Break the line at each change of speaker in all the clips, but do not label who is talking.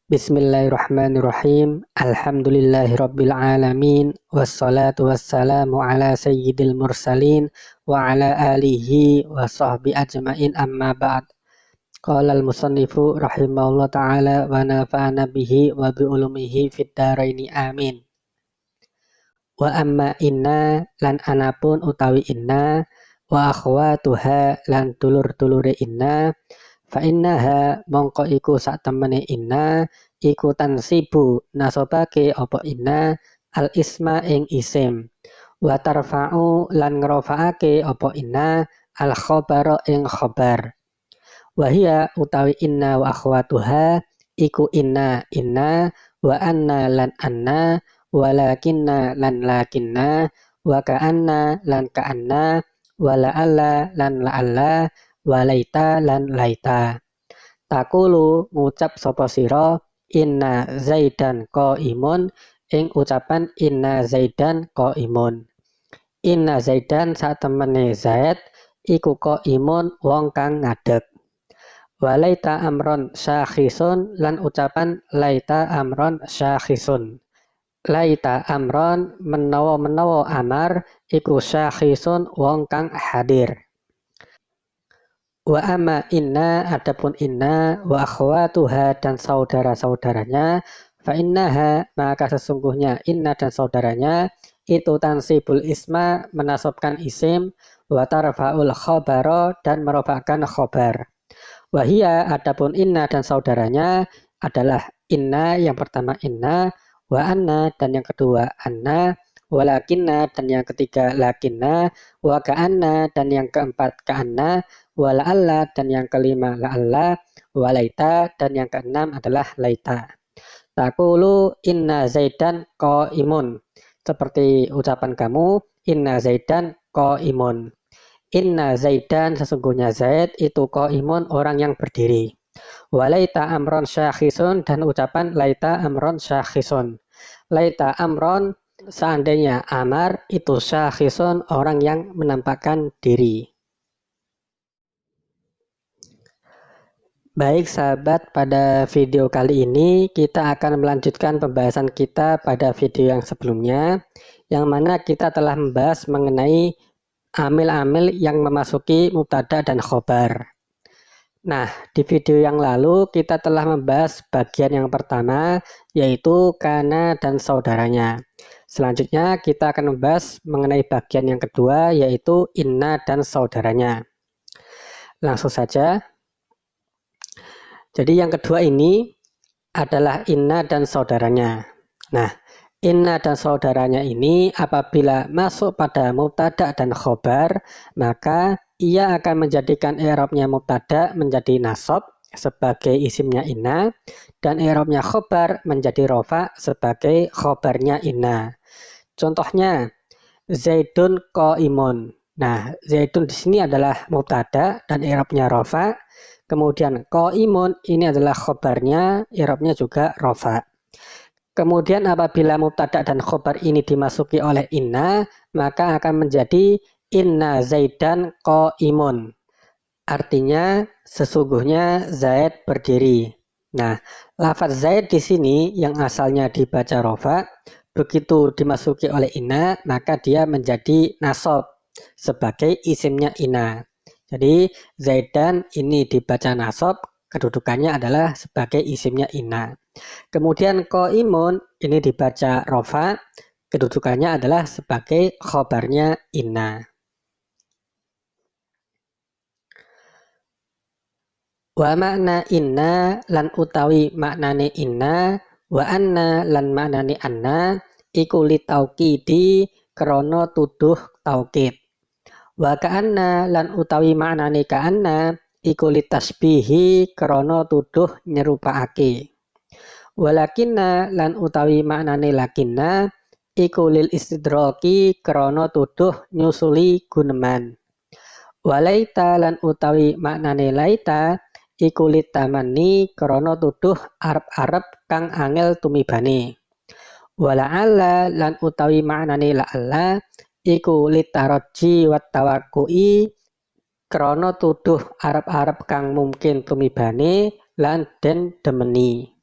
Bismillahirrahmanirrahim. Alhamdulillahirabbil alamin wassalatu wassalamu ala sayyidil mursalin wa ala alihi wa sahbi ajmain amma ba'd. Qala al-musannifu rahimahullah ta'ala wa nafa'ana bihi wa bi ulumihi fid dharaini amin. Wa amma inna lan anapun utawi inna wa akhwatuha lan dulur-dulure inna fa innaha mongko iku sak temene inna iku tansibu nasobake opo inna al isma ing isim wa tarfa'u lan ngrofa'ake opo inna al khobaro ing khobar wahia utawi inna wa akhwatuha iku inna wa anna lan anna walakinna lan lakinna wa ka'anna lan ka'anna wa la'alla lan la'alla walaita lan laita. Takulu ngucap sapa sira inna zaidan qaimun ing ucapan inna zaidan qaimun. Inna zaidan sak temene zaid iku qaimun wong kang ngadeg. Walaita amron syakhisun lan ucapan laita amron syakhisun. Laita amron menawa amar iku syakhisun wong kang hadir. Wa amma inna adapun inna wa akhwatuha dan saudara-saudaranya fa innaha maka sesungguhnya inna dan saudaranya itu tansibul isma menasobkan isim wa tarfa'ul khobaro dan merofakkan khobar. Wahia adapun inna dan saudaranya adalah inna yang pertama inna wa anna dan yang kedua anna walakinna dan yang ketiga lakinna wa ka'anna dan yang keempat ka'anna wa la'alla dan yang kelima la'alla wa laita dan yang keenam adalah laita. Taqulu inna zaidan qaimun seperti ucapan kamu inna zaidan qaimun. Inna zaidan sesungguhnya zaid itu qaimun orang yang berdiri. Wa laita amron syakhisun dan ucapan laita amron syakhisun. Laita amron seandainya amar itu syakhisun orang yang menampakkan diri. Baik sahabat, pada video kali ini kita akan melanjutkan pembahasan kita pada video yang sebelumnya, yang mana kita telah membahas mengenai amil-amil yang memasuki mubtada dan khobar. Nah, di video yang lalu kita telah membahas bagian yang pertama, yaitu kana dan saudaranya. Selanjutnya kita akan membahas mengenai bagian yang kedua, yaitu inna dan saudaranya. Langsung saja. Jadi yang kedua ini adalah inna dan saudaranya. Nah, inna dan saudaranya ini apabila masuk pada mubtada dan khobar, maka ia akan menjadikan i'rabnya mubtada menjadi nasab sebagai isimnya inna, dan i'rabnya khobar menjadi rofa sebagai khobarnya inna. Contohnya, zaidun qaimun. Nah, zaidun di sini adalah mubtada dan i'rabnya rofa. Kemudian qaimun ini adalah khobarnya, i'rabnya juga rofa. Kemudian apabila mubtada dan khobar ini dimasuki oleh inna, maka akan menjadi inna zaidan qaimun. Artinya sesungguhnya Zaid berdiri. Nah, lafaz Zaid di sini yang asalnya dibaca rofa, begitu dimasuki oleh inna, maka dia menjadi nasab sebagai isimnya inna. Jadi Zaidan ini dibaca nasab, kedudukannya adalah sebagai isimnya inna. Kemudian qaimun ini dibaca rofa, kedudukannya adalah sebagai khobarnya inna. Wa makna inna lan utawi maknane inna wa anna lan maknane anna iku li taukidi krana tuduh taukid. Wa ka'anna lan utawi maknane ka'anna iku li tasbihi krana tuduh nyerupaake. Walakinna lan utawi maknane lakinna iku lil istidraki krana tuduh nyusuli guneman. Walaita lan utawi maknane laita iku litamani krana tuduh arep-arep kang angel tumibane. Wala'alla lan utawi maknane la'alla iku litaraji wat tawakkui krana tuduh arep-arep kang mungkin tumibane lan den demeni.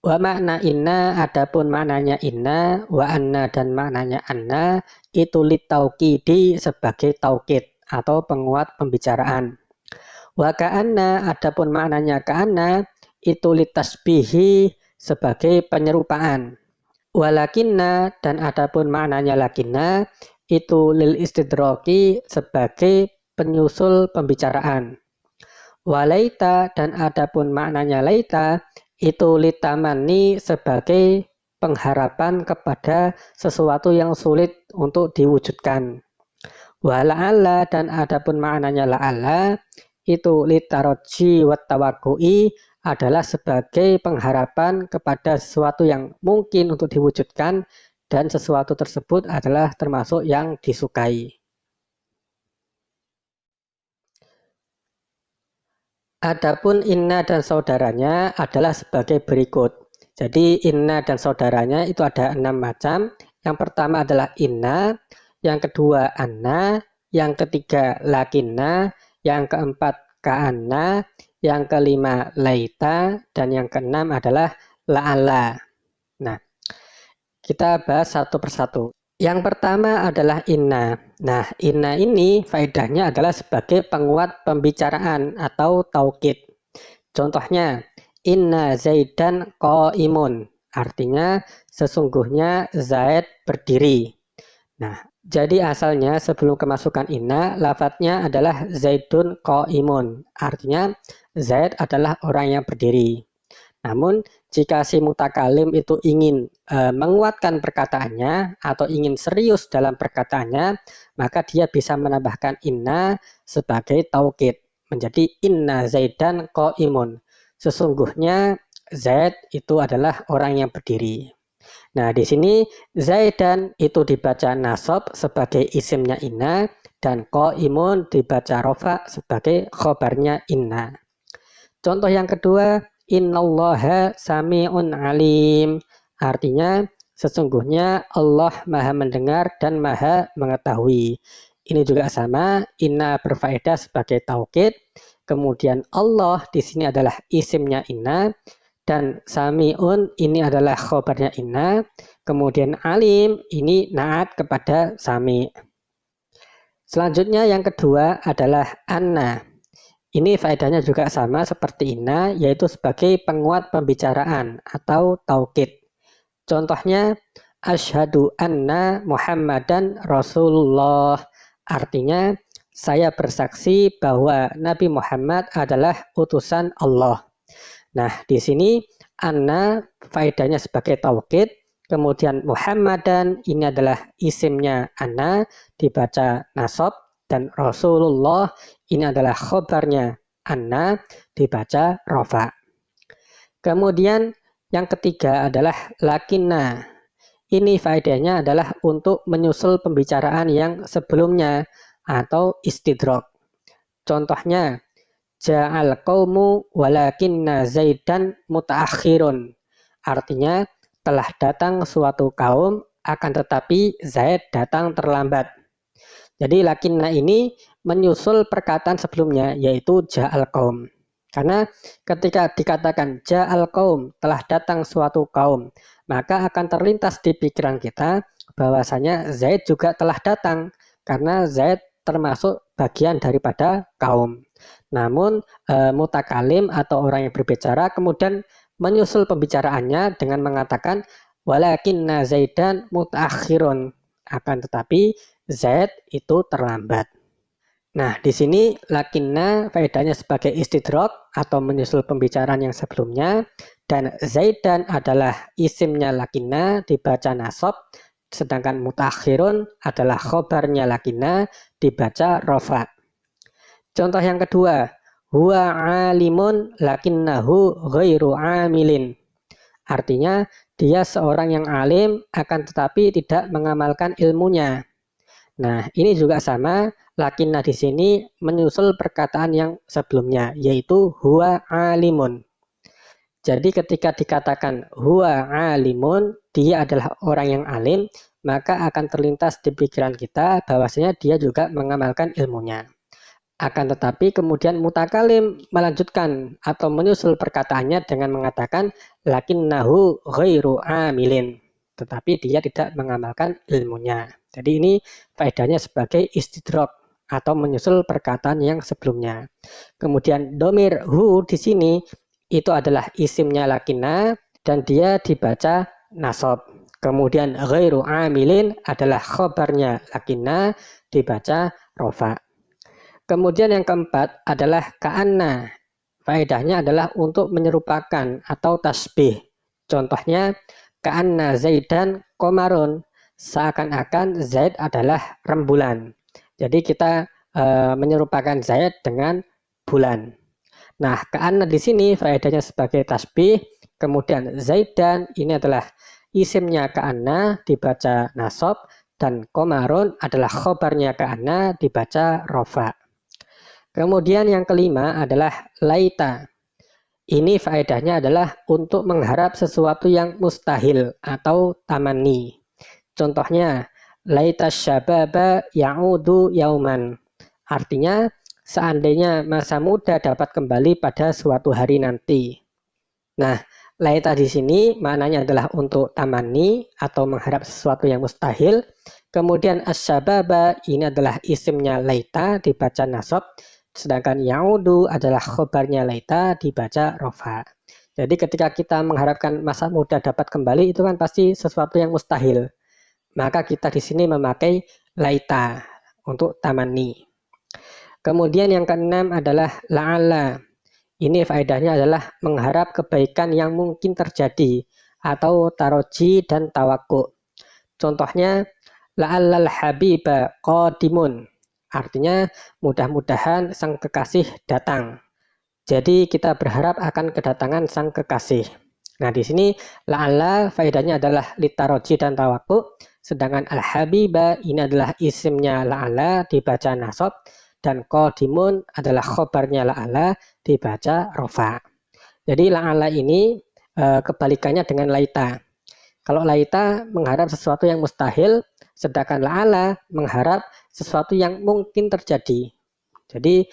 Wa makna inna, adapun maknanya inna, wa anna dan maknanya anna, itu litaukidi sebagai taukid atau penguat pembicaraan. Wa ka'anna, adapun maknanya ka'anna, itu litasbihi sebagai penyerupaan. Walakinna dan adapun maknanya lakinna, itu lil istidroki sebagai penyusul pembicaraan. Walaita dan adapun maknanya laita, itu litamani sebagai pengharapan kepada sesuatu yang sulit untuk diwujudkan. Wala'alla dan adapun maknanya la'alla, itu litaroji wattawakui adalah sebagai pengharapan kepada sesuatu yang mungkin untuk diwujudkan dan sesuatu tersebut adalah termasuk yang disukai. Adapun inna dan saudaranya adalah sebagai berikut. Jadi inna dan saudaranya itu ada 6 macam. Yang pertama adalah inna, yang kedua anna, yang ketiga lakinna, yang keempat ka'anna, yang kelima laita, dan yang keenam adalah la'alla. Nah, kita bahas satu persatu. Yang pertama adalah inna. Nah, inna ini faedahnya adalah sebagai penguat pembicaraan atau taukid. Contohnya, inna zaidan qaimun. Artinya, sesungguhnya Zaid berdiri. Nah, jadi asalnya sebelum kemasukan inna, lafadznya adalah zaidun qaimun. Artinya, Zaid adalah orang yang berdiri. Namun, jika si mutakalim itu ingin menguatkan perkataannya atau ingin serius dalam perkataannya, maka dia bisa menambahkan inna sebagai taukid menjadi inna zaidan qaimun. Sesungguhnya Zaid itu adalah orang yang berdiri. Nah, di sini zaidan itu dibaca nasab sebagai isimnya inna dan qaimun dibaca rofa sebagai khobarnya inna. Contoh yang kedua, innallaha sami'un alim. Artinya, sesungguhnya Allah maha mendengar dan maha mengetahui. Ini juga sama, inna berfaedah sebagai taukid. Kemudian Allah di sini adalah isimnya inna. Dan sami'un ini adalah khobarnya inna. Kemudian alim ini naat kepada sami. Selanjutnya yang kedua adalah anna. Ini faedahnya juga sama seperti inna, yaitu sebagai penguat pembicaraan atau taukid. Contohnya, asyhadu anna Muhammadan Rasulullah. Artinya, saya bersaksi bahwa Nabi Muhammad adalah utusan Allah. Nah, di sini anna faedahnya sebagai taukid. Kemudian Muhammadan ini adalah isimnya anna, dibaca nasab. Dan Rasulullah ini adalah khobarnya anna, dibaca rofa. Kemudian yang ketiga adalah lakinna. Ini faedahnya adalah untuk menyusul pembicaraan yang sebelumnya atau istidrok. Contohnya, ja'al qaumu walakinna zaidan mutaakhirun. Artinya, telah datang suatu kaum akan tetapi Zaid datang terlambat. Jadi lakinna ini menyusul perkataan sebelumnya yaitu ja'al qaum. Karena ketika dikatakan ja'al qaum, telah datang suatu kaum, maka akan terlintas di pikiran kita bahwasanya Zaid juga telah datang karena Zaid termasuk bagian daripada kaum. Namun mutakalim atau orang yang berbicara kemudian menyusul pembicaraannya dengan mengatakan walakinna Zaidan mutaakhirun. Akan tetapi Zaid itu terlambat. Nah, di sini lakinna faedahnya sebagai istidrok atau menyusul pembicaraan yang sebelumnya dan Zaidan adalah isimnya lakinna dibaca nasab sedangkan mutaakhirun adalah khobarnya lakinna dibaca rofa. Contoh yang kedua, huwa alimun lakinnahu ghairu amilin. Artinya dia seorang yang alim akan tetapi tidak mengamalkan ilmunya. Nah, ini juga sama, lakinna di sini menyusul perkataan yang sebelumnya, yaitu huwa alimun. Jadi ketika dikatakan huwa alimun, dia adalah orang yang alim, maka akan terlintas di pikiran kita bahwasanya dia juga mengamalkan ilmunya. Akan tetapi kemudian mutakalim melanjutkan atau menyusul perkataannya dengan mengatakan lakinnahu ghairu amilin, tetapi dia tidak mengamalkan ilmunya. Jadi ini faedahnya sebagai istidrak atau menyusul perkataan yang sebelumnya. Kemudian domir hu di sini itu adalah isimnya lakinna dan dia dibaca nasab. Kemudian ghairu amilin adalah khobarnya lakinna dibaca rofa. Kemudian yang keempat adalah ka'anna. Faedahnya adalah untuk menyerupakan atau tasbih. Contohnya ka'anna Zaidan komarun. Seakan-akan Zaid adalah rembulan. Jadi kita menyerupakan Zaid dengan bulan. Nah, ka'anna di sini faedahnya sebagai tasbih. Kemudian Zaidan ini adalah isimnya ka'anna dibaca nasab dan komarun adalah khobarnya ka'anna dibaca rofa. Kemudian yang kelima adalah laita. Ini faedahnya adalah untuk mengharap sesuatu yang mustahil atau tamanni. Contohnya, laita syababa ya'udu yauman. Artinya, seandainya masa muda dapat kembali pada suatu hari nanti. Nah, laita di sini maknanya adalah untuk tamanni atau mengharap sesuatu yang mustahil. Kemudian asyababa ini adalah isimnya laita dibaca nasab. Sedangkan ya'udu adalah khobarnya laita dibaca rofa. Jadi ketika kita mengharapkan masa muda dapat kembali itu kan pasti sesuatu yang mustahil. Maka kita di sini memakai laita untuk tamanni. Kemudian yang keenam adalah la'alla. Ini faedahnya adalah mengharap kebaikan yang mungkin terjadi atau taroji dan tawakkuk. Contohnya la'allal habiba qadimun. Artinya mudah-mudahan sang kekasih datang. Jadi kita berharap akan kedatangan sang kekasih. Nah di sini la'alla faedahnya adalah litaroji dan tawakkuk. Sedangkan al-habiba ini adalah isimnya la'alla dibaca nasab. Dan qadimun adalah khobarnya la'alla dibaca rofa. Jadi la'alla ini kebalikannya dengan laita. Kalau laita mengharap sesuatu yang mustahil, sedangkan la'alla mengharap sesuatu yang mungkin terjadi. Jadi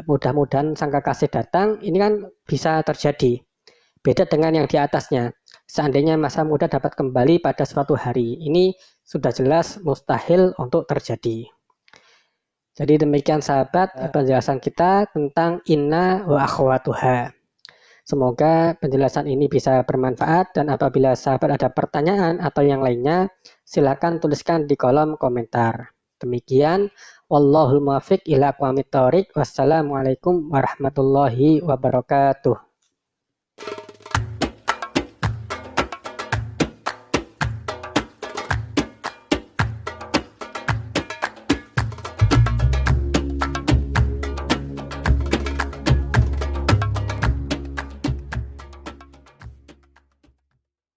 mudah-mudahan sang kekasih datang, ini kan bisa terjadi. Beda dengan yang di atasnya. Seandainya masa muda dapat kembali pada suatu hari, ini sudah jelas mustahil untuk terjadi. Jadi demikian sahabat penjelasan kita tentang inna wa akhwatuha. Semoga penjelasan ini bisa bermanfaat dan apabila sahabat ada pertanyaan atau yang lainnya, silakan tuliskan di kolom komentar. Demikian, wallahul muwaffiq ila aqwamit thoriq. Wassalamualaikum warahmatullahi wabarakatuh.